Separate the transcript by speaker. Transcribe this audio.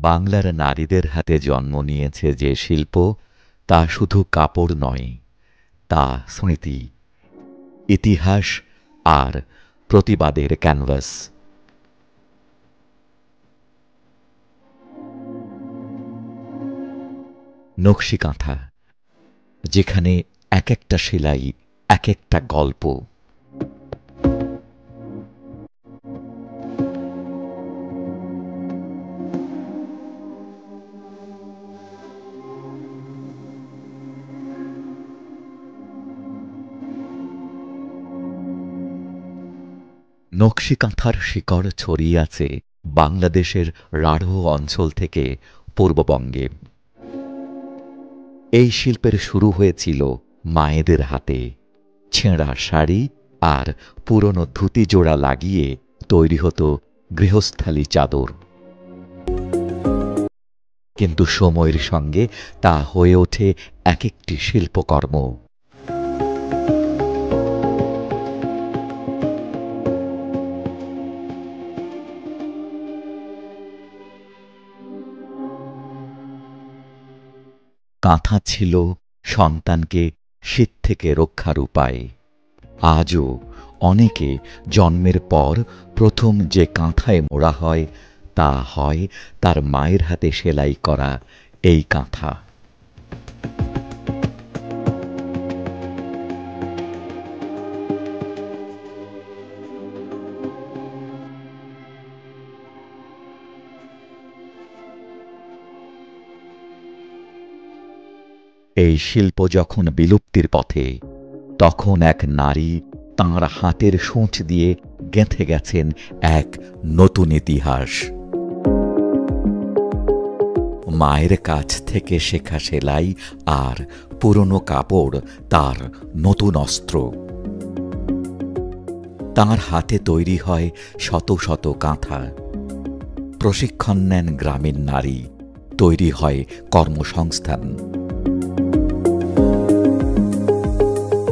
Speaker 1: বাংলার নারীদের হাতে জন্ম নিয়েছে যে শিল্প, তা শুধু কাপড় নয়, তা স্মৃতি, ইতিহাস আর প্রতিবাদের ক্যানভাস। নকশি কাঁথা, যেখানে এক একটা সেলাই এক একটা গল্প। নকশি কাঁথার শিকড় ছড়িয়ে আছে বাংলাদেশের রাঢ় অঞ্চল থেকে পূর্ববঙ্গে। এই শিল্পের শুরু হয়েছিল মায়েদের হাতে, ছেঁড়া শাড়ি আর পুরনো ধুতি জোড়া লাগিয়ে তৈরি হতো গৃহস্থালী চাদর। কিন্তু সময়ের সঙ্গে তা হয়ে ওঠে এক একটি শিল্পকর্ম। কাঁথা ছিল সন্তানকে শীত থেকে রক্ষার উপায়। আজও অনেকে জন্মের পর প্রথম যে কাঁথায় মোড়া হয়, তা হয় তার মায়ের হাতে সেলাই করা এই কাঁথা। এই শিল্প যখন বিলুপ্তির পথে, তখন এক নারী তাঁর হাতের সূঁচ দিয়ে গেঁথে গেছেন এক নতুন ইতিহাস। মায়ের কাছ থেকে শেখা সেলাই আর পুরনো কাপড় তার নতুন অস্ত্র। তাঁর হাতে তৈরি হয় শত শত কাঁথা, প্রশিক্ষণ নেন গ্রামীণ নারী, তৈরি হয় কর্মসংস্থান।